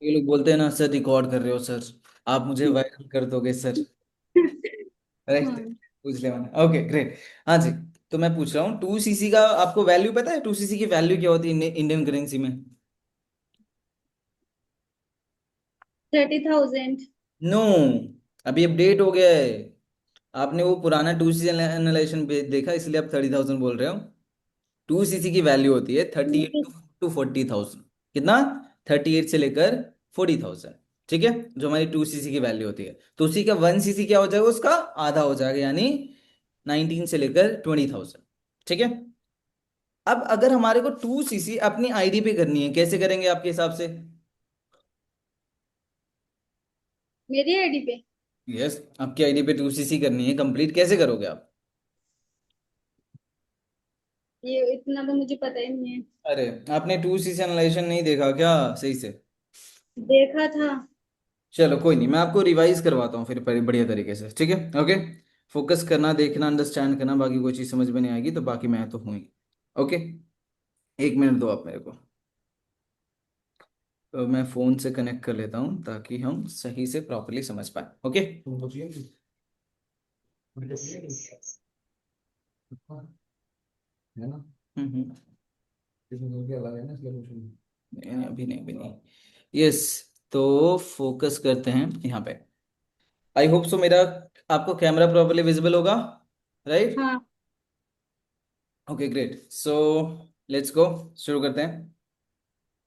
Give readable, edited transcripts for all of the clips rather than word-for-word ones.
ये लोग बोलते हैं ना सर, रिकॉर्ड कर रहे हो सर, आप मुझे वायरल कर दोगे सर। राइट। हाँ। पूछ लिया मैंने, ओके ग्रेट। हाँ जी। तो मैं पूछ रहा हूँ, 2 सीसी का आपको वैल्यू पता है? 2 सीसी की वैल्यू क्या होती है इंडियन करेंसी में? 30,000। नो, अभी अपडेट हो गया है। आपने वो पुराना 2 सीसी एनालाइजेशन देखा, इसलिए आप 30,000 बोल रहे हो। 2 सीसी की वैल्यू होती है 38 टू 40,000। कितना? 38 से लेकर 40,000। ठीक है, जो हमारी 2 सीसी की वैल्यू होती है। तो उसी का 1 सीसी क्या हो जाएगा, उसका आधा हो जाएगा, यानी 19 से लेकर 20,000। ठीक है। अब अगर हमारे को 2 सीसी अपनी आईडी पे करनी है, कैसे करेंगे आपके हिसाब से? मेरी आईडी पे। यस, आपकी आईडी पे 2 सीसी करनी है कंप्लीट, कैसे करोगे आप? ये इतना तो मुझे पता ही नहीं है। अरे, आपने 2 सीसी एनालाइजेशन नहीं देखा क्या सही से? देखा था। चलो कोई नहीं, मैं आपको रिवाइज करवाता हूँ फिर बढ़िया तरीके से, ठीक है? ओके। फोकस करना, देखना, अंडरस्टैंड करना, बाकी कोई चीज़ समझ में नहीं आएगी तो बाकी मैं तो हूँ ही। ओके। 1 मिनट दो आप मेरे को। तो मैं फ़ोन से कनेक्ट कर लेता हूँ ताकि हम सही से प्रॉपरली समझ पाए। ओके। है ना? हम्म। नहीं, अभी नहीं, अभी नहीं। यस। तो फोकस करते हैं यहाँ पे। आई होप सो मेरा आपको कैमरा प्रॉपरली विजिबल होगा, राइट? हाँ। Okay great. So let's go, शुरू करते हैं।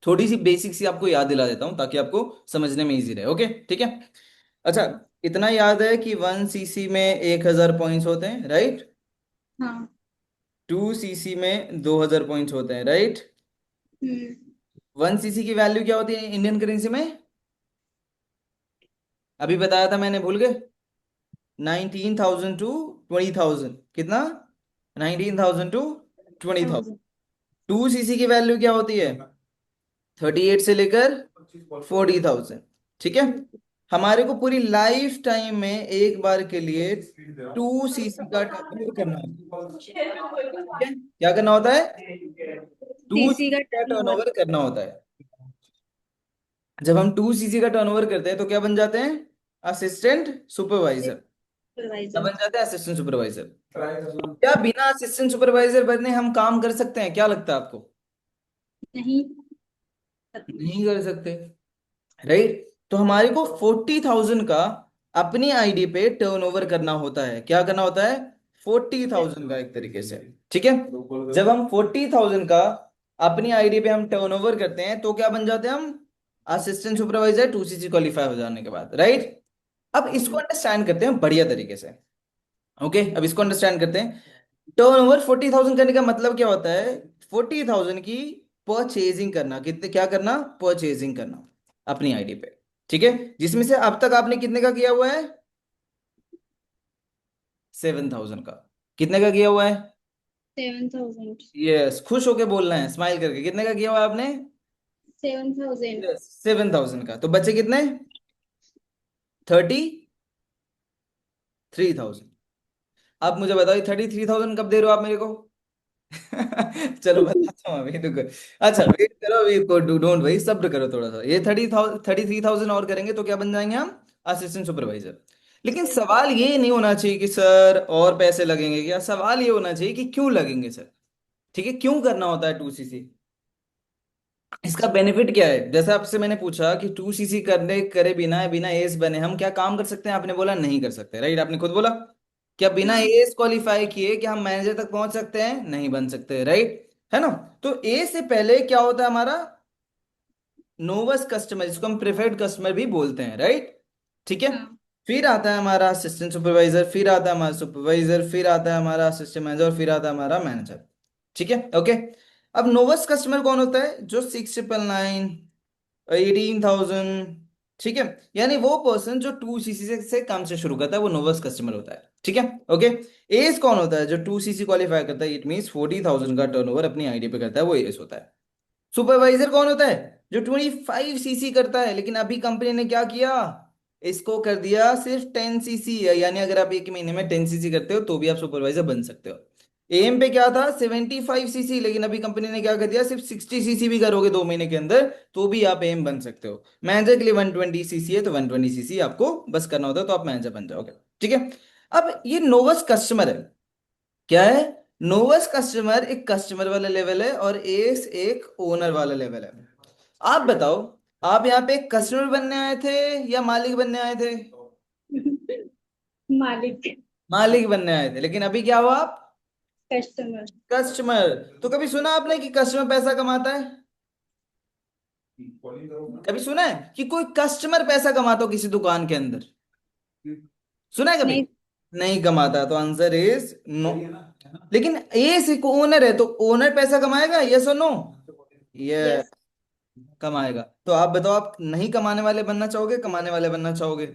थोड़ी सी बेसिक सी आपको याद दिला देता हूँ ताकि आपको समझने में इजी रहे। ओके ठीक है। अच्छा, इतना याद है कि 1 सीसी में 1,000 पॉइंट्स होते हैं, राइट? हाँ। 2 सीसी में 2,000 पॉइंट्स होते हैं, राइट? हम्म। 1 सीसी की वैल्यू क्या होती है इंडियन करेंसी में? अभी बताया था मैंने, भूल गए? 19,000 टू 20,000। कितना? 19,000 टू 20,000। 2 सीसी की वैल्यू क्या होती है? 38 से लेकर 40,000। ठीक है। हमारे को पूरी लाइफ टाइम में एक बार के लिए 2 सीसी का टर्नओवर करना होता है। ठीक है, क्या करना होता है? टू सीसी का सीसी का टर्नओवर। टर्नओवर करना होता है। जब हम 2 सीसी का टर्नओवर करते हैं तो क्या बन जाते हैं? Assistant supervisor. क्या सुपरवाइजर। बन जाते हैं? Assistant supervisor. क्या बिना असिस्टेंट सुपरवाइजर बने हम काम कर सकते हैं? क्या लगता है आपको? नहीं। नहीं कर सकते, राइट? तो हमारे को 40,000 का अपनी आईडी पे टर्नओवर करना होता है। क्या करना होता है? 40,000 का, एक तरीके से। ठीक है। जब हम 40,000 का अपनी आईडी पे हम टर्नओवर करते हैं तो क्या बन जाते हैं हम? असिस्टेंट सुपरवाइजर, 2 सीसी क्वालिफाई हो जाने के बाद, राइट? अब इसको अंडरस्टैंड करते हैं बढ़िया तरीके से। ओके, अब इसको अंडरस्टैंड करते हैं। टर्नओवर 40,000 करने का मतलब क्या होता है? 40,000 की परचेजिंग करना। कितने, क्या करना? परचेजिंग करना अपनी आईडी पे। ठीक है। जिसमें से अब तक आपने कितने का किया हुआ है? 7,000 का। कितने का किया हुआ है? 7,000। यस, खुश होके बोलना है, स्माइल करके। कितने का किया हुआ है आपने? 7,000। यस, 7,000 का। तो बचे कितने? 33,000। आप मुझे बताओ, 33,000 कब दे रहे हो आप मेरे को? चलो बताता हूँ अभी, रुको। अच्छा वेट करो, अभी को डोंट वरी, सब्र करो थोड़ा सा। ये 33,000 और करेंगे तो क्या बन जाएंगे हम? Assistant supervisor. लेकिन सवाल ये नहीं होना चाहिए कि सर और पैसे लगेंगे क्या, सवाल ये होना चाहिए कि क्यों लगेंगे सर। ठीक है, क्यों करना होता है 2 सीसी? इसका बेनिफिट क्या है? जैसे आपसे मैंने पूछा कि 2 सीसी करने करे बिना बिना एएस बने हम क्या काम कर सकते हैं, आपने बोला नहीं कर सकते, राइट? आपने खुद बोला। क्या बिना हाँ। एएस क्वालिफाई किए क्या हम मैनेजर तक पहुंच सकते हैं? नहीं बन सकते, राइट? है ना? तो ए से पहले क्या होता है हमारा? नोवस कस्टमर, जिसको हम प्रेफर्ड कस्टमर भी बोलते हैं, राइट? ठीक है। हाँ। फिर आता है हमारा असिस्टेंट सुपरवाइजर, फिर आता है हमारा सुपरवाइजर, फिर आता है हमारा असिस्टेंट मैनेजर, फिर आता है हमारा मैनेजर। ठीक है, ओके। अब नोवस कस्टमर कौन होता है? जो 6,999, 18,000। ठीक है। यानी वो पर्सन जो 2 सीसी से कम से शुरू करता है वो नोवस कस्टमर होता है। ठीक है, ओके। एस कौन होता है? जो 2 सीसी क्वालिफाई करता है, इट मीन 40,000 का टर्नओवर अपनी आईडी पे करता है, वो एस होता है। सुपरवाइजर कौन होता है? जो 25 सीसी करता है, लेकिन अभी कंपनी ने क्या किया? इसको कर दिया सिर्फ 10 सीसी। यानी अगर आप एक महीने में 10 सीसी करते हो तो भी आप सुपरवाइजर बन सकते हो। एम पे क्या था 75 सीसी, लेकिन अभी कंपनी ने क्या कर दिया, सिर्फ 60 सीसी भी करोगे 2 महीने के अंदर तो भी आप एम बन सकते हो। मैनेजर के लिए 120 सीसी है, तो 120 सीसी आपको बस करना होता है, तो आप मैनेजर बन जाओगे। ठीक है। अब ये नोवस कस्टमर है, क्या है, नोवस कस्टमर एक कस्टमर वाला लेवल है और एस एक ओनर वाला लेवल है। आप बताओ, आप यहाँ पे कस्टमर बनने आए थे या मालिक बनने आए थे? मालिक। मालिक बनने आए थे, लेकिन अभी क्या हुआ आप? कस्टमर। कस्टमर। तो कभी सुना आपने कि कस्टमर पैसा कमाता है? कभी सुना है कि कोई कस्टमर पैसा कमाता हो किसी दुकान के अंदर? सुना है कभी? नहीं। नहीं कमाता, तो आंसर इज नो। लेकिन एस एक ओनर है, तो ओनर पैसा कमाएगा, यस और नो? ये यस। कमाएगा। तो आप बताओ, आप नहीं कमाने वाले बनना चाहोगे, कमाने वाले बनना चाहोगे?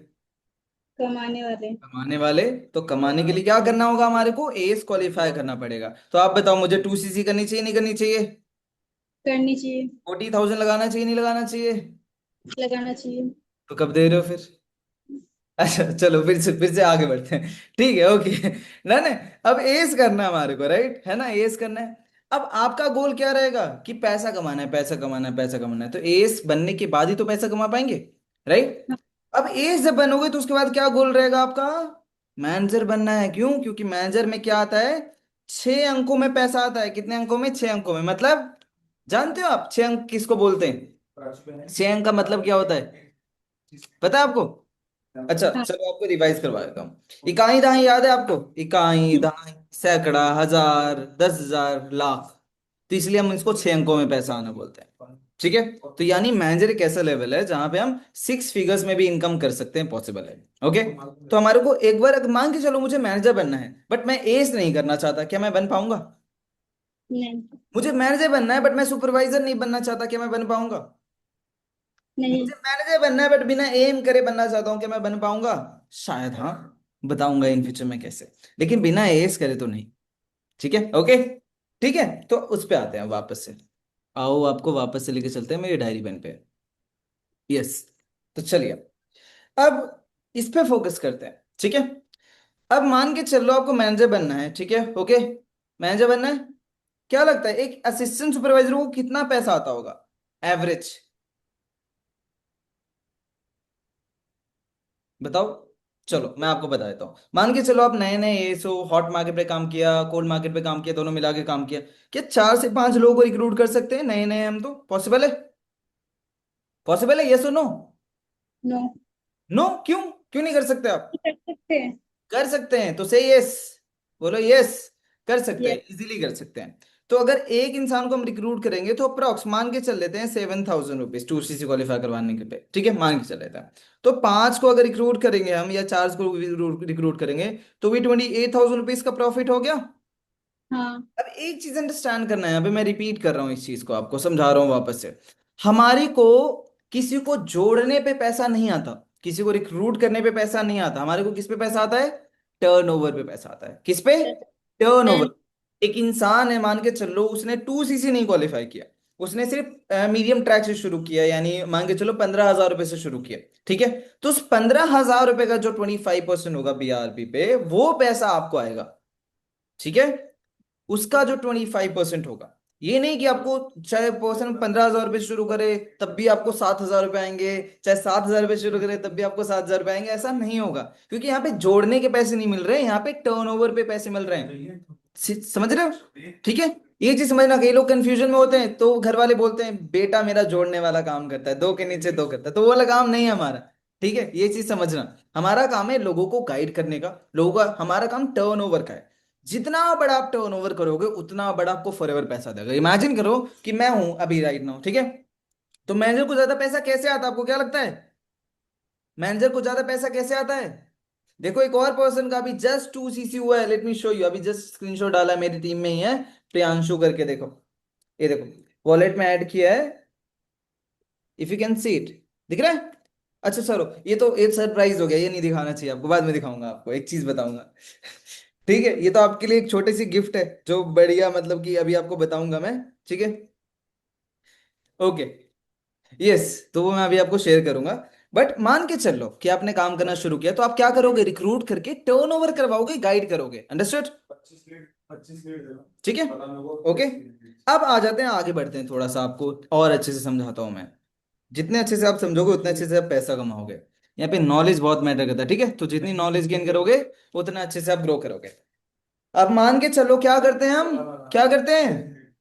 कमाने वाले। कमाने वाले। तो कमाने के लिए क्या करना होगा, हमारे को एस क्वालिफाई करना पड़ेगा। तो आप बताओ, मुझे 2 सीसी करनी चाहिए नहीं करनी चाहिए? करनी चाहिए। 40,000 लगाना चाहिए नहीं लगाना चाहिए? लगाना चाहिए। तो कब दे रहे हो फिर? अच्छा चलो, फिर से आगे बढ़ते हैं। ठीक है, ओके। ना ना, अब एस करना है हमारे को, राइट है ना, एस करना है। अब आपका गोल क्या रहेगा कि पैसा कमाना है, पैसा कमाना है, पैसा कमाना है, तो एस बनने के बाद ही तो पैसा कमा पाएंगे, राइट? हाँ। अब एस जब बनोगे तो उसके बाद क्या गोल रहेगा आपका? मैनेजर बनना है। क्यों? क्योंकि मैनेजर में क्या आता है, 6 अंकों में पैसा आता है। कितने अंकों में? 6 अंकों में। मतलब जानते हो आप 6 अंक किसको बोलते हैं? 6 अंक का मतलब क्या होता है, पता है आपको? अच्छा हाँ। चलो, आपको रिवाइज करवा देता हूँ। इकाई दहाई याद है आपको? इकाई दहाई, सैकड़ा, हजार, 10,000, लाख। तो इसलिए हम इसको 6 अंकों में पैसा आना बोलते हैं। ठीक है। तो यानी मैनेजर एक ऐसा लेवल है जहां पे हम 6 फिगर्स में भी इनकम कर सकते हैं, पॉसिबल है। ओके। तो हमारे को एक बार अगर मान के चलो मुझे मैनेजर बनना है, बट मैं एस नहीं करना चाहता, क्या मैं बन पाऊंगा? नहीं। मुझे मैनेजर बनना है बट मैं सुपरवाइजर नहीं बनना चाहता, क्या मैं बन पाऊंगा? नहीं। मुझे मैनेजर बनना है बट बिना एम करे बनना चाहता हूँ, क्या मैं बन पाऊंगा? शायद हाँ, बताऊंगा इन फ्यूचर में कैसे। लेकिन बिना एस करे तो नहीं। ठीक है, ओके। ठीक है, तो उस पे आते हैं वापस से। आओ, आपको वापस से लेके चलते हैं मेरी डायरी पेन पे। यस। तो चलिए, अब इस पे फोकस करते हैं। ठीक है। अब मान के चलो आपको मैनेजर बनना है, ठीक है, ओके। मैनेजर बनना है। क्या लगता है एक असिस्टेंट सुपरवाइजर को कितना पैसा आता होगा, एवरेज? बताओ। चलो मैं आपको बता देता हूँ। मान के चलो आप नए नए ये सो हॉट मार्केट पे काम किया, कोल्ड मार्केट पे काम किया, दोनों मिला के काम किया। क्या 4 से 5 लोगों को रिक्रूट कर सकते हैं नए नए हम, तो पॉसिबल है? पॉसिबल है, यस और नो? नो। नो क्यों? क्यों नहीं कर सकते आप? कर सकते हैं। कर सकते हैं, तो से यस। बोलो यस। कर सकते हैं, यस। इजीली कर सकते हैं। तो अगर एक इंसान को हम रिक्रूट करेंगे तो अप्रोक्स मान के चल लेते हैं 7,000 रुपीज 2 सीसी क्वालिफाई करवाने के पे, ठीक है, मान के चल लेते हैं। तो 5 को अगर रिक्रूट करेंगे हम या 4 को रिक्रूट करेंगे, तो भी 28,000 रुपीज का प्रॉफिट हो गया। हाँ। अब एक चीज अंडरस्टैंड करना है, अभी मैं रिपीट कर रहा हूँ इस चीज को, आपको समझा रहा हूँ वापस से। हमारी को किसी को जोड़ने पे पैसा नहीं आता, किसी को रिक्रूट करने पे पैसा नहीं आता, हमारे को किस पे पैसा आता है? टर्नओवर पे पैसा आता है। किस पे? टेन। टर्नओवर। एक इंसान है, मान के चलो उसने 2 सीसी नहीं क्वालिफाई किया, उसने सिर्फ मीडियम ट्रैक से शुरू किया, यानी मान के चलो 15,000 रुपए से शुरू किया। ठीक है। तो उस 15,000 रुपए का जो 25% होगा बीआरपी पे, वो पैसा आपको आएगा। ठीक है। उसका जो 25% होगा। ये नहीं कि आपको चाहे पर्सन 15,000 रुपये से शुरू करे तब भी आपको 7,000 रुपये आएंगे, चाहे 7,000 रुपये शुरू करे तब भी आपको 7,000 रुपये आएंगे, ऐसा नहीं होगा। क्योंकि यहाँ पे जोड़ने के पैसे नहीं मिल रहे हैं, यहाँ पे टर्नओवर पे पैसे मिल रहे हैं। समझ रहे हो? ठीक है। ये चीज समझना, कई लोग कंफ्यूजन में होते हैं, तो घर वाले बोलते हैं बेटा मेरा जोड़ने वाला काम करता है, 2 के नीचे 2 करता है, तो वो वाला काम नहीं है हमारा। ठीक है, ये चीज समझना। हमारा काम है लोगों को गाइड करने का, लोगों का हमारा काम टर्नओवर का है। जितना बड़ा आप टर्नओवर करोगे उतना बड़ा आपको फॉरएवर पैसा देगा। इमेजिन करो कि मैं हूं अभी राइट नाउ, ठीक है। तो मैनेजर को ज्यादा पैसा कैसे आता है, आपको क्या लगता है? मैनेजर को ज्यादा पैसा कैसे आता है? देखो, एक और पर्सन का अभी जस्ट 2 सीसी हुआ है, लेट मी शो यू, अभी जस्ट स्क्रीनशॉट डाला है, मेरी टीम में ही है, प्रियांशु करके, देखो। ये देखो, वॉलेट में ऐड किया है, if you can see it, दिख रहा है? अच्छा चलो, ये तो एक सरप्राइज हो गया, ये नहीं दिखाना चाहिए आपको, बाद में दिखाऊंगा आपको, एक चीज बताऊंगा। ठीक है, ये तो आपके लिए एक छोटी सी गिफ्ट है, जो बढ़िया, मतलब कि अभी आपको बताऊंगा मैं। ठीक है, ओके। यस, तो वो मैं अभी आपको शेयर करूंगा। बट मान के चल लो कि आपने काम करना शुरू किया, तो आप क्या करोगे, रिक्रूट करके टर्नओवर करवाओगे, गाइड करोगे, अंडरस्टूड? ठीक है, ओके। अब आ जाते हैं, आगे बढ़ते हैं, थोड़ा सा आपको और अच्छे से समझाता हूं मैं। जितने अच्छे से आप समझोगे उतने अच्छे से आप पैसा कमाओगे। यहाँ पे नॉलेज बहुत मैटर करता है, ठीक है, तो जितनी नॉलेज गेन करोगे उतना अच्छे से आप ग्रो करोगे। अब मान के चलो क्या करते हैं हम, क्या करते हैं,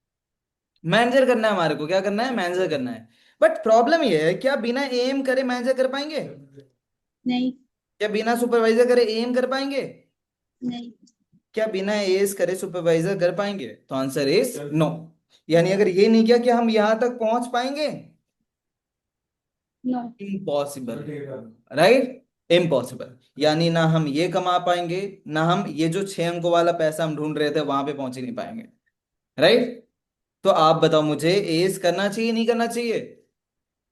मैनेजर करना है हमारे को, क्या करना है, मैनेजर करना है। बट प्रॉब्लम ये है, क्या बिना एम करे मैनेजर कर पाएंगे? नहीं। क्या बिना सुपरवाइजर करे एम कर पाएंगे? नहीं। क्या बिना एस करे सुपरवाइजर कर पाएंगे? तो आंसर इज नो। यानी अगर ये नहीं किया, कि हम यहां तक पहुंच पाएंगे? नो। Impossible, right, impossible. यानी ना हम ये कमा पाएंगे, ना हम ये जो 6 अंकों वाला पैसा हम ढूंढ रहे थे वहां पे पहुंच ही नहीं पाएंगे, राइट। तो आप बताओ मुझे, एस करना चाहिए नहीं करना चाहिए?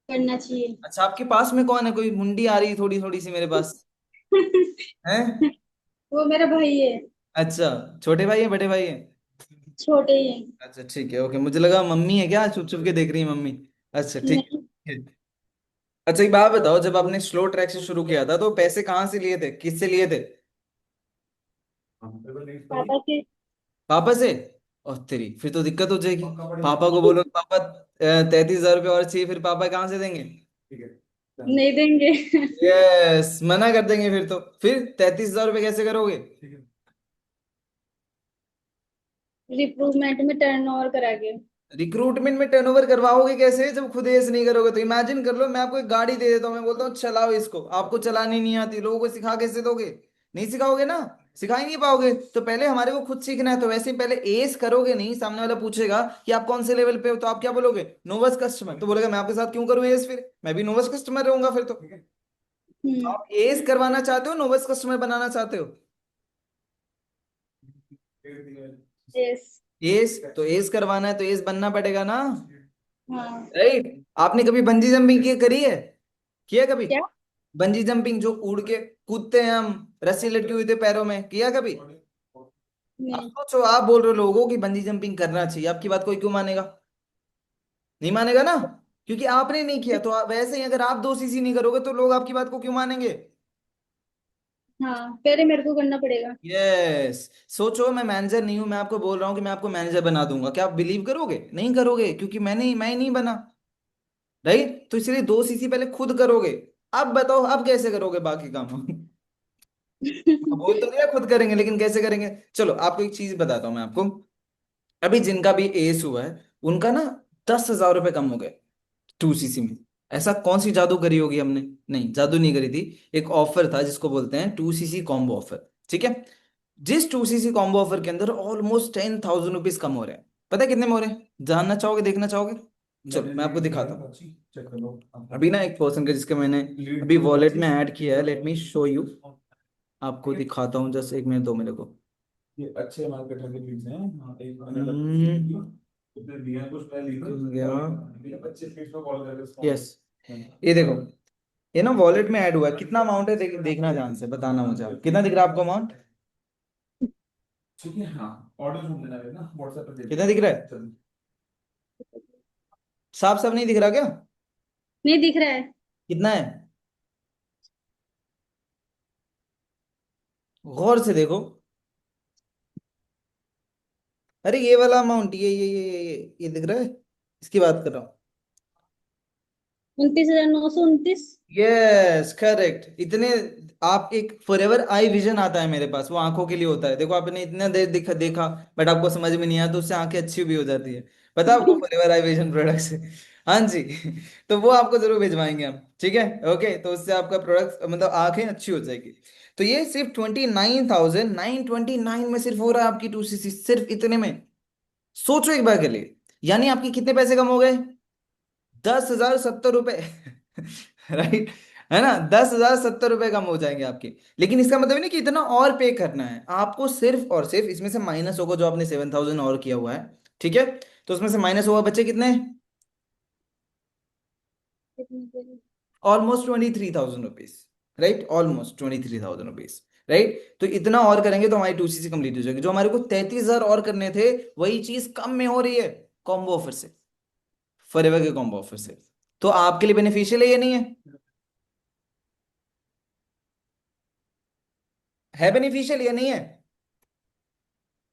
करना चाहिए। अच्छा, आपके पास में कौन है? कोई मुंडी आ रही है थोड़ी थोड़ी सी मेरे पास, है? वो मेरा भाई है। अच्छा, छोटे भाई है बड़े भाई है? छोटे ही है। अच्छा ठीक है, ओके, मुझे लगा मम्मी है क्या, चुप चुप के देख रही है मम्मी। अच्छा ठीक नहीं। है। अच्छा एक बात बताओ, जब आपने स्लो ट्रैक से शुरू किया था तो पैसे कहाँ से लिए थे, किससे लिए थे? पापा के। पापा से? और तेरी, फिर तो दिक्कत हो जाएगी। पापा को बोलो पापा 33,000 रुपये और चाहिए, फिर पापा कहाँ से देंगे? नहीं देंगे। यस, मना कर देंगे फिर तो। फिर 33,000 रुपये कैसे करोगे? रिक्रूटमेंट में टर्न ओवर करा के। रिक्रूटमेंट में टर्नओवर करवाओगे कैसे जब खुद एस नहीं करोगे? तो इमेजिन कर लो, मैं आपको एक गाड़ी दे देता हूँ, मैं बोलता हूँ चलाओ इसको, आपको चलानी नहीं आती, लोगों को सिखा कैसे दोगे? नहीं सिखाओगे ना, सिखा ही नहीं पाओगे। तो पहले हमारे को खुद सीखना है, तो वैसे ही पहले एस करोगे नहीं, सामने वाला पूछेगा कि आप कौन से लेवल पे हो, तो आप क्या बोलोगे? नोवस कस्टमर। तो बोलेगा मैं आपके साथ क्यों करूँ एस, फिर मैं भी नोवस कस्टमर रहूंगा फिर तो। हम्म। आप एस करवाना चाहते हो, नोवस कस्टमर बनाना चाहते हो? यस। एस, तो एस करवाना है तो एस बनना पड़ेगा ना, हाँ। राइट। आपने कभी बंजी जंपिंग की करी है? किया कभी? क्या? बंजी जंपिंग, जो उड़ के कूदते हैं हम, रस्सी लटकी हुई थी पैरों में, किया कभी? आप नहीं। सोचो, आप बोल रहे हो लोगों की बंजी जंपिंग करना चाहिए, आपकी बात कोई क्यों मानेगा? नहीं मानेगा ना, क्योंकि आपने नहीं किया। तो वैसे ही अगर आप 2 सीसी नहीं करोगे तो लोग आपकी बात को क्यों मानेंगे? हाँ, पहले मेरे को करना पड़ेगा। यस। सोचो, मैं मैनेजर नहीं हूं, मैं आपको बोल रहा हूं कि मैं आपको मैनेजर बना दूंगा, क्या आप बिलीव करोगे? नहीं करोगे, क्योंकि मैं नहीं बना, राइट। तो इसलिए 2 सीसी पहले खुद करोगे। अब बताओ, अब कैसे करोगे बाकी काम? बोल तो दिया खुद करेंगे, लेकिन कैसे करेंगे? चलो आपको एक चीज बताता हूँ मैं आपको। अभी जिनका भी एस हुआ है, उनका ना 10,000 रुपये कम हो गए 2 सीसी में। ऐसा कौन सी जादू करी होगी हमने? नहीं, जादू नहीं करी थी। एक ऑफर था जिसको बोलते हैं 2 सीसी कॉम्बो ऑफर, ठीक है। जिस 2 सीसी कॉम्बो ऑफर के अंदर ऑलमोस्ट 10,000 रुपीज कम हो रहे हैं। पता है कितने में हो रहे हैं? जानना चाहोगे, देखना चाहोगे? चलो मैं आपको दिखाता हूँ। अभी ना एक पर्सन का जिसके मैंने अभी वॉलेट में ऐड किया है, लेट मी शो यू। आपको दिखाता हूँ, जस्ट 1 मिनट दो मेरे को। यस, ये देखो, ये ना वॉलेट में ऐड हुआ है। कितना अमाउंट है देखना ध्यान से, बताना मुझे आप। कितना दिख रहा है आपको अमाउंट? कितना दिख रहा है? साफ साफ नहीं दिख रहा क्या? नहीं दिख रहा है। कितना है? गौर से देखो। अरे ये वाला अमाउंट, ये दिख रहा है, इसकी बात कर रहा हूँ। 29,929। यस करेक्ट, इतने। आप एक फॉरएवर आई विजन आता है मेरे पास, वो आंखों के लिए होता है। देखो आपने इतना देर देखा बट आपको समझ में नहीं आया, तो उससे आंखें अच्छी भी हो जाती है। पता है आपको फॉरएवर आई विजन प्रोडक्ट से? हाँ जी। तो वो आपको जरूर भिजवाएंगे हम, ठीक है, ओके। तो उससे आपका प्रोडक्ट मतलब आंखें अच्छी हो जाएगी। तो ये सिर्फ 29,929 में सिर्फ हो रहा है आपकी 2 सीसी, सिर्फ इतने में। सोचो एक बार के लिए, यानी आपके कितने पैसे कम हो गए? 10,070 रुपए। राइट, है ना? 10,070 रुपए कम हो जाएंगे आपके। लेकिन इसका मतलब नहीं कि इतना और पे करना है आपको, सिर्फ और सिर्फ इसमें से माइनस होगा जो आपने 7,000 और किया हुआ है, ठीक है। तो उसमें से माइनस होगा, बच्चे कितने? Almost 23,000 rupees, right, almost 23,000 rupees, right. तो इतना और करेंगे तो हमारी 2 सीसी कंप्लीट हो जाएगी। जो हमारे को 33,000 और करने थे, वही चीज कम में हो रही है, कॉम्बो ऑफर से, फॉरएवर के कॉम्बो ऑफर से। तो आपके लिए बेनिफिशियल है या नहीं है? है बेनिफिशियल या नहीं है?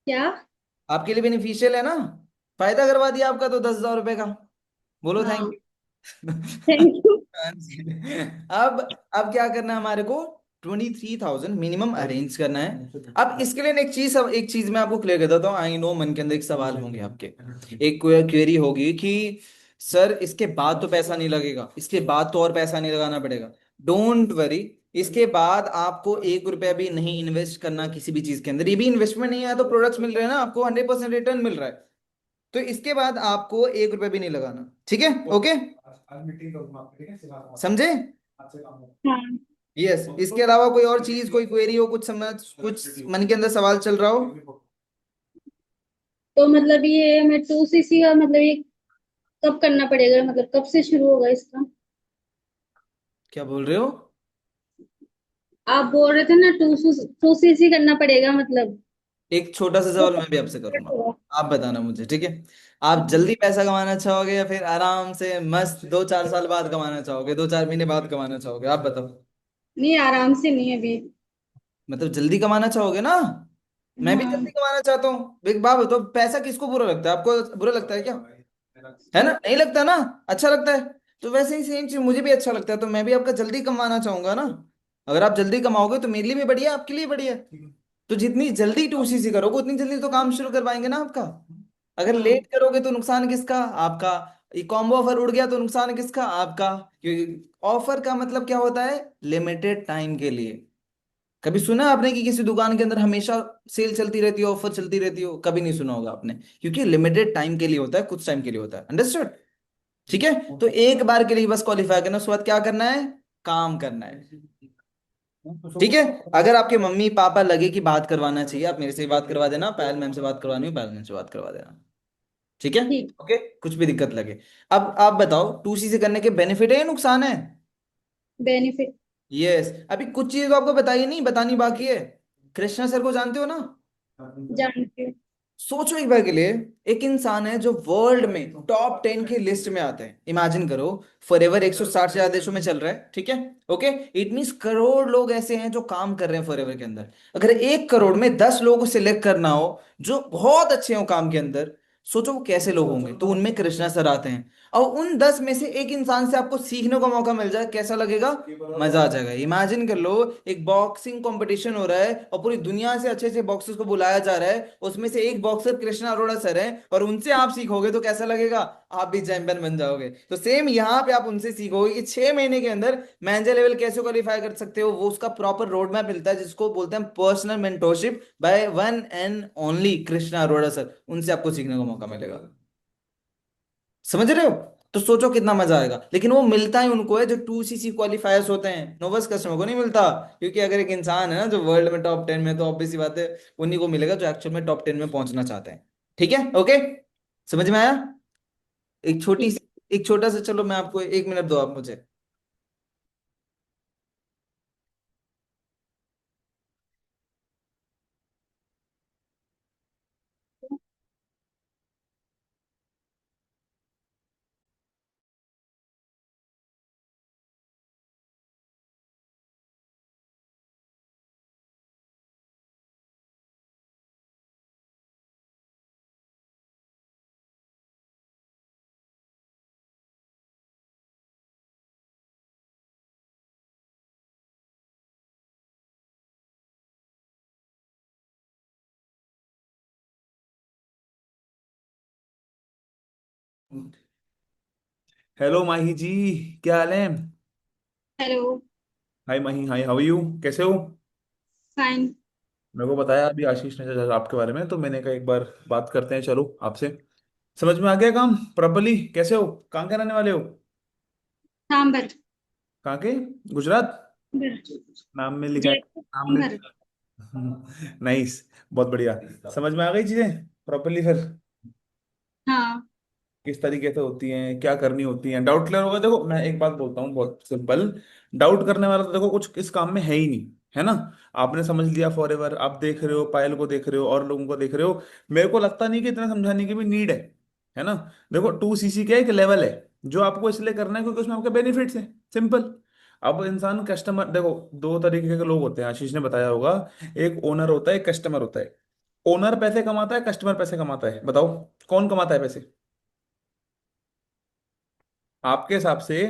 क्या? आपके लिए बेनिफिशियल है ना। फायदा करवा दिया आपका तो 10,000 रुपए का। बोलो थैंक हाँ। यू। Thank you. अब अब क्या करना है हमारे को, 23,000 मिनिमम अरेंज करना है। अब इसके लिए ना एक चीज मैं आपको क्लियर कर देता हूँ। आई नो मन के अंदर एक सवाल होंगे आपके, एक क्वेरी होगी कि सर इसके बाद तो पैसा नहीं लगेगा, इसके बाद तो और पैसा नहीं लगाना पड़ेगा। डोंट वरी, इसके बाद आपको 1 रुपया भी नहीं इन्वेस्ट करना किसी भी चीज के अंदर। ये भी इन्वेस्टमेंट नहीं है, तो प्रोडक्ट्स मिल रहे हैं ना आपको, 100% रिटर्न मिल रहा है। तो इसके बाद आपको 1 रुपया भी नहीं लगाना, ठीक है? ओके, समझे? हाँ, यस, इसके अलावा कोई और चीज, कोई क्वेरी हो, कुछ समझ, कुछ मन के अंदर सवाल चल रहा हो? तो मतलब ये हमें 2cc का मतलब ये कब करना पड़ेगा, मतलब कब से शुरू होगा इसका? क्या बोल रहे हो? आप बोल रहे थे ना 2cc करना पड़ेगा मतलब। एक छोटा सा वो सवाल कब मैं भी आपसे start करूंगा, होगा? आप बताना मुझे, ठीक है? आप हाँ। जल्दी पैसा कमाना चाहोगे या फिर आराम से मस्त 2-4 साल बाद कमाना चाहोगे, 2-4 महीने बाद कमाना चाहोगे, आप बताओ। नहीं, आराम से नहीं अभी। मतलब जल्दी कमाना चाहोगे ना? मैं भी हाँ। जल्दी कमाना चाहता हूँ। एक बात बताओ, पैसा किसको बुरा लगता है? आपको बुरा लगता है क्या? है ना, नहीं लगता ना? अच्छा लगता है। तो वैसे ही सेम चीज मुझे भी अच्छा लगता है, तो मैं भी आपका जल्दी कमाना चाहूंगा ना। अगर आप जल्दी कमाओगे तो मेरे लिए भी बढ़िया, आपके लिए बढ़िया है। तो जितनी जल्दी 2cc करोगे उतनी जल्दी तो काम शुरू कर पाएंगे ना आपका। अगर हाँ। लेट करोगे तो नुकसान किसका? आपका। ये कॉम्बो ऑफर उड़ गया तो नुकसान किसका? आपका। क्योंकि ऑफर का मतलब क्या होता है? लिमिटेड टाइम के लिए। कभी सुना आपने कि किसी दुकान के अंदर हमेशा सेल चलती रहती है, ऑफर चलती रहती हो? कभी नहीं सुना होगा आपने, क्योंकि लिमिटेड टाइम के लिए होता है, कुछ टाइम के लिए होता है। अंडरस्टूड? ठीक है। तो एक बार के लिए बस क्वालिफाई करना, उसके बाद क्या करना है? काम करना है। ठीक है। अगर आपके मम्मी पापा लगे कि बात करवाना चाहिए, आप मेरे से ही बात करवा देना, पायल मैम से बात करवानी हो पायल मैम से बात करवा देना। ठीक है। ठीक। ओके। कुछ भी दिक्कत लगे। अब आप बताओ, 2cc से करने के बेनिफिट है या नुकसान है? बेनिफिट। यस। अभी कुछ चीज तो आपको बताइए, नहीं बतानी बाकी है। कृष्णा सर को जानते हो ना? जानती हूँ। सोचो एक बार के लिए, एक इंसान है जो वर्ल्ड में टॉप 10 की लिस्ट में आते हैं, इमेजिन करो। फॉरएवर 160 से ज्यादा देशों में चल रहा है, ठीक है? ओके। इट मीन्स करोड़ लोग ऐसे हैं जो काम कर रहे हैं फॉरएवर के अंदर। अगर 1 करोड़ में 10 लोगों को सिलेक्ट करना हो जो बहुत अच्छे हो काम के अंदर, सोचो वो कैसे लोग होंगे। तो उनमें कृष्णा सर आते हैं। और उन 10 में से एक इंसान से आपको सीखने का मौका मिल जाए, कैसा लगेगा? मजा आ जाएगा। इमेजिन कर लो, एक बॉक्सिंग कंपटीशन हो रहा है और पूरी दुनिया से अच्छे अच्छे बॉक्सर्स को बुलाया जा रहा है, उसमें से एक बॉक्सर कृष्णा अरोड़ा सर है, और उनसे आप सीखोगे तो कैसा लगेगा? आप भी चैंपियन बन जाओगे। तो सेम यहाँ पे आप उनसे सीखोगे कि 6 महीने के अंदर मैनेजर लेवल कैसे क्वालिफाई कर सकते हो। वो उसका प्रॉपर रोड मैप मिलता है, जिसको बोलते हैं personal mentorship by one and only Krishna Arora sir. उनसे आपको सीखने का मौका मिलेगा। समझ रहे हो? तो सोचो कितना मजा आएगा। लेकिन वो मिलता ही उनको है जो 2cc क्वालिफायर्स होते हैं, नोवस कस्टमर को नहीं मिलता। क्योंकि अगर एक इंसान है ना जो वर्ल्ड में टॉप 10 में, तो ऑब्वियस सी बात है उन्हीं को मिलेगा जो एक्चुअल में टॉप 10 में पहुंचना चाहते हैं। ठीक है, ओके। समझ में आया? एक छोटी ठीक। सी, एक छोटा सा, चलो मैं आपको 1 मिनट दो आप मुझे। हेलो माही जी, क्या हाल है? Hello. Hi Mahi, hi, how are you? कैसे हो? फाइन। मेरे को बताया अभी आशीष ने आपके बारे में, तो मैंने कहा एक बार बात करते हैं, चलो आपसे। समझ में आ गया काम प्रॉपरली? कैसे हो? कहाँ के रहने वाले हो? सांबर। कहाँ के? गुजरात? जयपुर। नाम में लिखा है। नाम में। सांबर। नाइस। बहुत बढ़िया। समझ में आ गई चीजें प्रॉपरली फिर? हाँ। किस तरीके से होती हैं, क्या करनी होती हैं, डाउट क्लियर होगा। देखो मैं एक बात बोलता हूँ बहुत सिंपल। डाउट करने वाला तो देखो कुछ इस काम में है ही नहीं, है ना? आपने समझ लिया फॉर एवर, आप देख रहे हो, पायल को देख रहे हो, और लोगों को देख रहे हो। मेरे को लगता नहीं कि इतना समझाने की भी नीड है ना? देखो 2cc का एक लेवल है जो आपको इसलिए करना है क्योंकि उसमें आपके बेनिफिट्स हैं, सिंपल। अब इंसान कस्टमर, देखो दो तरीके के लोग होते हैं, आशीष ने बताया होगा। एक ओनर होता है, एक कस्टमर होता है। ओनर पैसे कमाता है, कस्टमर पैसे कमाता है, बताओ कौन कमाता है पैसे? आपके हिसाब से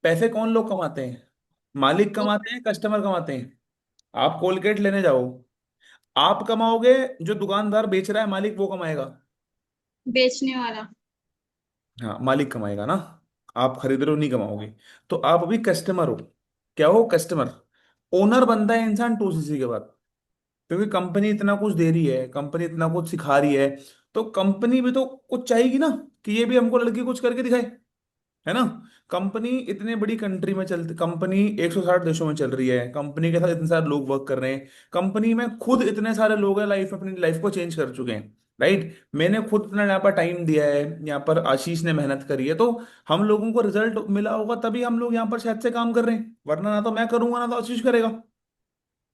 पैसे कौन लोग कमाते हैं? मालिक वो कमाते हैं, कस्टमर कमाते हैं? आप कोलगेट लेने जाओ, आप कमाओगे, जो दुकानदार बेच रहा है मालिक वो कमाएगा? बेचने वाला। हाँ, मालिक कमाएगा ना। आप खरीद रहे हो, नहीं कमाओगे। तो आप अभी कस्टमर हो। क्या हो? कस्टमर। ओनर बनता है इंसान 2cc के बाद, क्योंकि कंपनी इतना कुछ दे रही है, कंपनी इतना कुछ सिखा रही है, तो कंपनी भी तो कुछ चाहेगी ना, कि ये भी हमको लड़की कुछ करके दिखाए, है ना। कंपनी इतने बड़ी कंट्री में चलती, कंपनी 160 देशों में चल रही है, कंपनी के साथ इतने सारे लोग वर्क कर रहे हैं, कंपनी में खुद इतने सारे लोग हैं लाइफ, अपनी लाइफ को चेंज कर चुके हैं, राइट। मैंने खुद इतना यहाँ पर टाइम दिया है, यहाँ पर आशीष ने मेहनत करी है, तो हम लोगों को रिजल्ट मिला होगा तभी हम लोग यहाँ पर शायद से काम कर रहे हैं, वरना ना तो मैं करूंगा ना तो आशीष करेगा,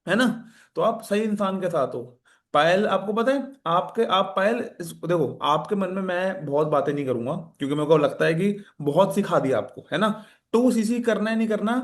है ना। तो आप सही इंसान के साथ हो। पायल, आपको पता है, आपके आप पायल देखो, आपके मन में मैं बहुत बातें नहीं करूंगा, क्योंकि मेरे को लगता है कि बहुत सिखा दिया आपको, है ना। 2cc करना है नहीं करना,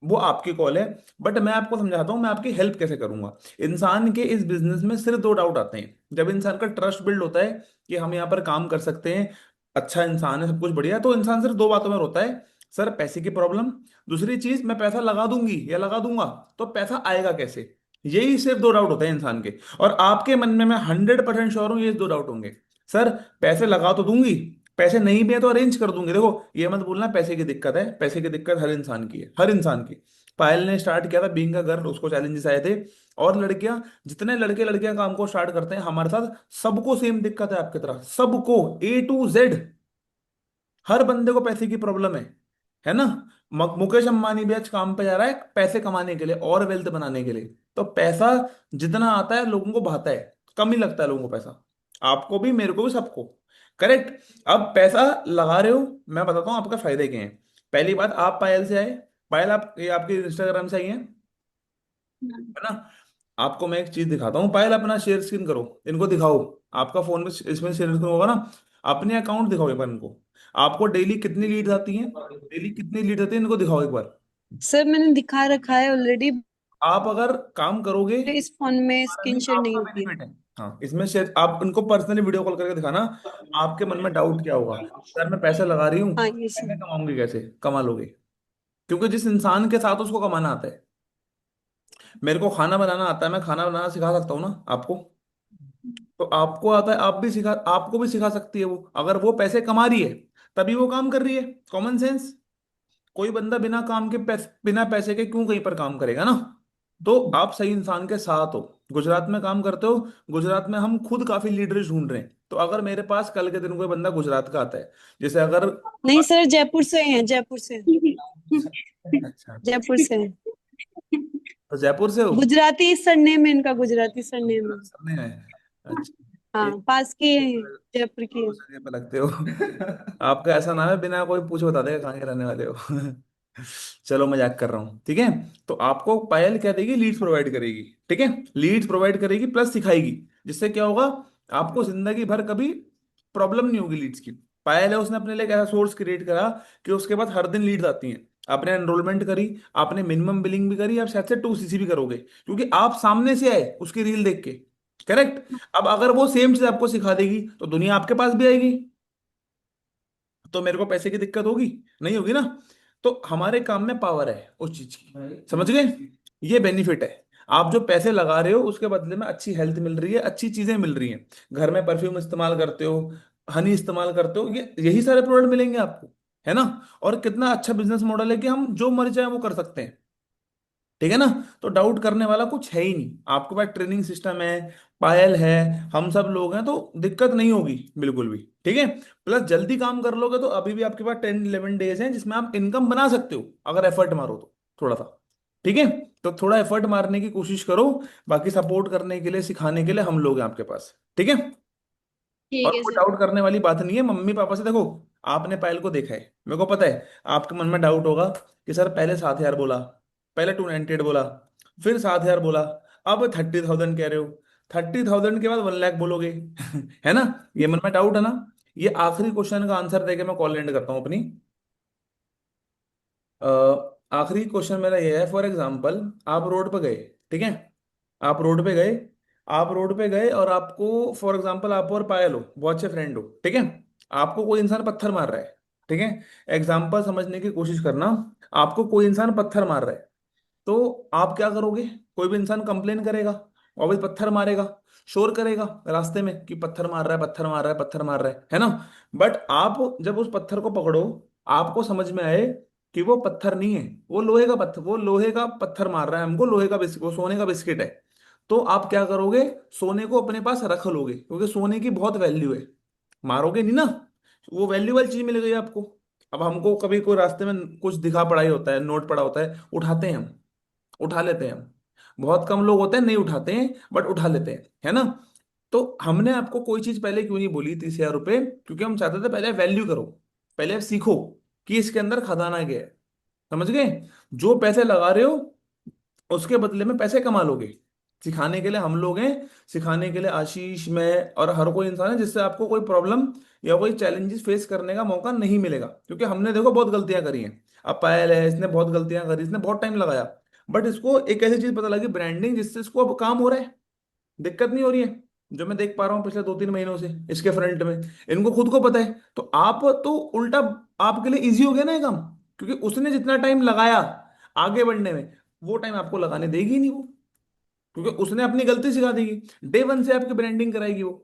वो आपकी कॉल है। बट मैं आपको समझाता हूँ मैं आपकी हेल्प कैसे करूंगा। इंसान के इस बिजनेस में सिर्फ दो डाउट आते हैं, जब इंसान का ट्रस्ट बिल्ड होता है कि हम यहाँ पर काम कर सकते हैं, अच्छा इंसान है, सब कुछ बढ़िया है, तो इंसान सिर्फ दो बातों में रोता है। सर, पैसे की प्रॉब्लम, दूसरी चीज मैं पैसा लगा दूंगी या लगा दूंगा तो पैसा आएगा कैसे। यही सिर्फ दो डाउट होते हैं इंसान के। और आपके मन में मैं 100% श्योर हूं ये दो डाउट होंगे। सर, पैसे लगा तो दूंगी, पैसे नहीं भी है तो अरेंज कर दूंगी। देखो, ये मत बोलना पैसे की दिक्कत है, पैसे की दिक्कत हर इंसान की है, हर इंसान की। पायल ने स्टार्ट किया था बीइंग अ गर्ल, उसको चैलेंजेस आए थे। और लड़कियां, जितने लड़के लड़कियां काम को स्टार्ट करते हैं हमारे साथ, सबको सेम दिक्कत है आपकी तरह, सबको A to Z। हर बंदे को पैसे की प्रॉब्लम है ना। मुकेश अंबानी भी आज काम पे जा रहा है पैसे कमाने के लिए और वेल्थ बनाने के लिए। तो पैसा जितना आता है लोगों को भाता है, कम ही लगता है लोगों को पैसा, आपको भी, मेरे को भी, सबको। करेक्ट। अब पैसा लगा रहे हो, मैं बताता हूँ आपका फायदे क्या है। पहली बात, आप पायल से आए, पायल आप ये आपके इंस्टाग्राम से आई है हाँ। ना। आपको मैं एक चीज दिखाता हूँ, पायल अपना शेयर स्क्रीन करो, इनको दिखाओ। आपका फोन में इसमें शेयर स्क्रीन होगा ना, अपने अकाउंट दिखाओ एक बार इनको। आपको डेली कितनी लीड्स आती हैं, डेली कितनी लीड आती है, इनको दिखाओ एक बार। सर मैंने दिखा रखा है ऑलरेडी। आप अगर काम करोगे, इस फोन में हमारा स्क्रीन भी शेयर नहीं आपका होती है। बेनिफिट है। हाँ, इसमें शेयर आप इनको पर्सनली वीडियो कॉल करके दिखाना। आपके मन में डाउट क्या होगा, सर मैं पैसे लगा रही हूँ, हाँ ये पैसे सर। कमाऊंगी कैसे? कमा लोगे, क्योंकि जिस इंसान के साथ उसको कमाना आता है। मेरे को खाना बनाना आता है, मैं खाना बनाना सिखा सकता हूँ ना आपको। तो आपको आता है, आप भी सिखा, आपको भी सिखा सकती है वो, अगर वो पैसे कमा रही है तभी वो काम कर रही है। Common sense. कोई बंदा बिना काम के बिना पैसे के क्यों कहीं पर काम करेगा ना। तो आप सही इंसान के साथ हो। गुजरात में काम करते हो, गुजरात में हम खुद काफी लीडर्स ढूंढ रहे हैं, तो अगर मेरे पास कल के दिन कोई बंदा गुजरात का आता है, जैसे अगर नहीं सर, जयपुर से हैं, जयपुर से। अच्छा, जयपुर से हैं। तो जयपुर से हो? गुजराती सरनेम है इनका, गुजराती सरनेम है। सरने है। अच्छा, हाँ, पास के हैं, जयपुर के हैं। उस एरिया पे लगते हो। आपका ऐसा नाम है बिना कोई पूछे बता देगा कहाँ के रहने वाले हो। चलो, मजाक कर रहा हूँ, ठीक है। तो आपको पायल क्या देगी, लीड्स प्रोवाइड करेगी, ठीक है। लीड्स प्रोवाइड करेगी प्लस सिखाएगी, जिससे क्या होगा, आपको जिंदगी भर कभी प्रॉब्लम नहीं होगी लीड्स की। पायल है, उसने अपने लिए एक ऐसा सोर्स क्रिएट करा कि उसके बाद हर दिन लीड्स आती हैं। आपने एनरोलमेंट करी, आपने मिनिमम बिलिंग भी करी, आप शायद से 2cc भी करोगे, क्योंकि आप सामने से आए उसकी रील देख के। करेक्ट। अब अगर वो सेम चीज आपको सिखा देगी तो दुनिया आपके पास भी आएगी, तो मेरे को पैसे की दिक्कत होगी? नहीं होगी ना। तो हमारे काम में पावर है उस चीज की, समझ गए। ये बेनिफिट है। आप जो पैसे लगा रहे हो उसके बदले में अच्छी हेल्थ मिल रही है, अच्छी चीजें मिल रही हैं। घर में परफ्यूम इस्तेमाल करते हो, हनी इस्तेमाल करते हो, ये यही सारे प्रोडक्ट मिलेंगे आपको, है ना। और कितना अच्छा बिजनेस मॉडल है कि हम जो मर्जी चाहे वो कर सकते हैं, ठीक है ना। तो डाउट करने वाला कुछ है ही नहीं, आपके पास ट्रेनिंग सिस्टम है, पायल है, हम सब लोग हैं, तो दिक्कत नहीं होगी बिल्कुल भी, ठीक है। प्लस जल्दी काम कर लोगे तो अभी भी आपके पास 10-11 डेज हैं जिसमें आप इनकम बना सकते हो, अगर एफर्ट मारो तो थोड़ा सा, ठीक है। तो थोड़ा एफर्ट मारने की कोशिश करो, बाकी सपोर्ट करने के लिए, सिखाने के लिए हम लोग हैं आपके पास, ठीक है। और ठीक है कोई सर। डाउट करने वाली बात नहीं है, मम्मी पापा से देखो, आपने पायल को देखा है, मेरे को पता है आपके मन में डाउट होगा कि सर पहले 7,000 बोला, पहले 298 बोला, फिर 7,000 बोला, अब 30,000 कह रहे हो, 30,000 के बाद 1 लाख बोलोगे। है ना। ये मन में डाउट है ना। ये आखिरी क्वेश्चन का आंसर देके मैं कॉल एंड करता हूँ अपनी। अ, आखिरी क्वेश्चन मेरा ये है, फॉर एग्जाम्पल आप रोड पे गए, ठीक है, आप रोड पे गए, आप रोड पे गए और आपको फॉर एग्जांपल आप और पायल हो, बहुत अच्छे फ्रेंड हो, ठीक है। आपको कोई इंसान पत्थर मार रहा है, ठीक है। एग्जांपल समझने की कोशिश करना। आपको कोई इंसान पत्थर मार रहा है, तो आप क्या करोगे? कोई भी इंसान कंप्लेन करेगा और भी पत्थर मारेगा, शोर करेगा रास्ते में कि पत्थर मार रहा है, पत्थर मार रहा है, पत्थर मार रहा है ना। बट आप जब उस पत्थर को पकड़ो, आपको समझ में आए कि वो पत्थर नहीं है, वो लोहे का पत्थर, वो लोहे का पत्थर मार रहा है हमको, लोहे का बिस्किट, वो सोने का बिस्किट है। तो आप क्या करोगे? सोने को अपने पास रख लोगे, क्योंकि सोने की बहुत वैल्यू है। मारोगे नहीं ना, वो वैल्यूबल चीज मिल गई आपको। अब हमको कभी कोई रास्ते में कुछ दिखा पड़ा ही होता है, नोट पड़ा होता है, उठाते हैं हम, उठा लेते हैं हम। बहुत कम लोग होते हैं नहीं उठाते हैं, बट उठा लेते हैं, है ना। तो हमने आपको कोई चीज पहले क्यों नहीं बोली 30,000 रुपए? क्योंकि हम चाहते थे पहले वैल्यू करो, पहले आप सीखो कि इसके अंदर खजाना क्या है। समझ गए? जो पैसे लगा रहे हो उसके बदले में पैसे कमा लोगे। सिखाने के लिए हम लोग हैं, सिखाने के लिए आशीष, मैं और हर कोई इंसान है, जिससे आपको कोई प्रॉब्लम या कोई चैलेंजेस फेस करने का मौका नहीं मिलेगा। क्योंकि हमने देखो बहुत गलतियां करी हैं। अब पायल है, इसने बहुत गलतियां करी, इसने बहुत टाइम लगाया, बट इसको एक ऐसी चीज पता लगी, ब्रांडिंग, जिससे इसको अब काम हो रहा है, दिक्कत नहीं हो रही है। जो मैं देख पा रहा हूँ पिछले 2-3 महीनों से इसके फ्रंट में, इनको खुद को पता है। तो आप तो उल्टा, आपके लिए इजी हो गया ना ये काम, क्योंकि उसने जितना टाइम लगाया आगे बढ़ने में, वो टाइम आपको लगाने देगी नहीं वो, क्योंकि उसने अपनी गलती सिखा देगी, डे वन से आपकी ब्रांडिंग कराएगी वो।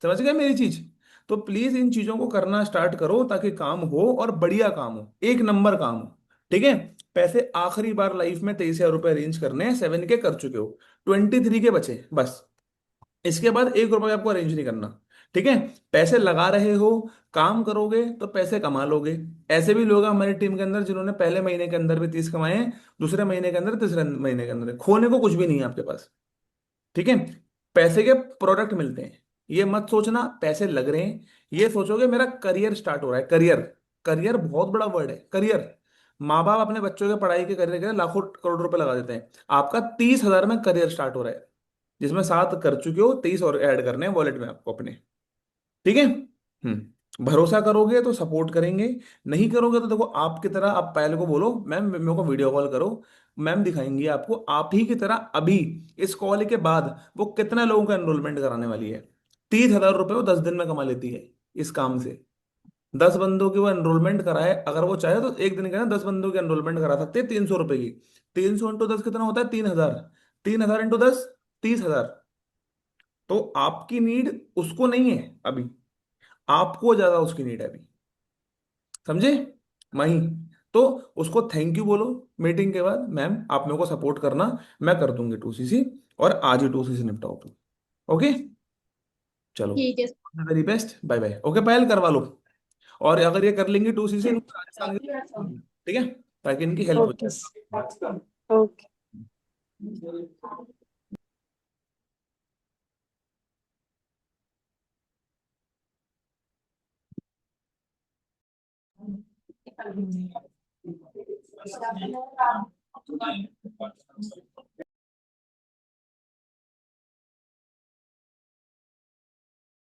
समझ गए मेरी चीज? तो प्लीज इन चीजों को करना स्टार्ट करो, ताकि काम हो और बढ़िया काम हो, एक नंबर काम हो, ठीक है। पैसे आखिरी बार लाइफ में 23,000 रुपए अरेंज करने हैं, 7 के कर चुके हो, 23 के बचे बस। इसके बाद 1 रुपए आपको अरेंज नहीं करना, ठीक है। पैसे लगा रहे हो, काम करोगे तो पैसे कमा लोगे। ऐसे भी लोग हैं हमारी टीम के अंदर जिन्होंने पहले महीने के अंदर भी 30 कमाए हैं, दूसरे महीने के अंदर, तीसरे महीने के अंदर। खोने को कुछ भी नहीं है आपके पास, ठीक है। पैसे के प्रोडक्ट मिलते हैं। ये मत सोचना पैसे लग रहे हैं, ये सोचोगे मेरा करियर स्टार्ट हो रहा है। करियर, करियर बहुत बड़ा वर्ड है, करियर। माँ बाप अपने बच्चों के पढ़ाई के करियर के लिए लाखों करोड़ रुपए लगा देते हैं, आपका 30,000 में करियर स्टार्ट हो रहा है, जिसमें 7 कर चुके हो, 23 और ऐड करने हैं वॉलेट में आपको अपने, ठीक है। भरोसा करोगे तो सपोर्ट करेंगे, नहीं करोगे तो देखो आपकी तरह, आप पायल को बोलो मैम मेरे को वीडियो कॉल करो, मैम दिखाएंगी आपको आप ही की तरह अभी इस कॉल के बाद वो कितना लोगों का एनरोलमेंट कराने वाली है। 30,000 रुपये वो 10 दिन में कमा लेती है इस काम से। 10 बंदों की वो एनरोलमेंट कराए, अगर वो चाहे तो एक दिन के ना 10 बंदों की एनरोलमेंट करा सकते हैं 300 रुपए की। 300 × 10 कितना होता है? 3,000। 3,000 × 10, 30,000। तो आपकी नीड उसको नहीं है अभी, आपको ज्यादा उसकी नीड है अभी, समझे? वही तो, उसको थैंक यू बोलो मीटिंग के बाद, मैम आप मेरे को सपोर्ट करना, मैं कर दूंगी 2 CC, और आज ही 2 CC निपटाओ तुम। ओके, चलो, ठीक है। Very best, bye bye. Okay Payal, करवा लो। और अगर ये कर लेंगे 2 CC, ठीक राजस्थान के, ठीक है, ताकि इनकी हेल्प हो ओके ओके जाए।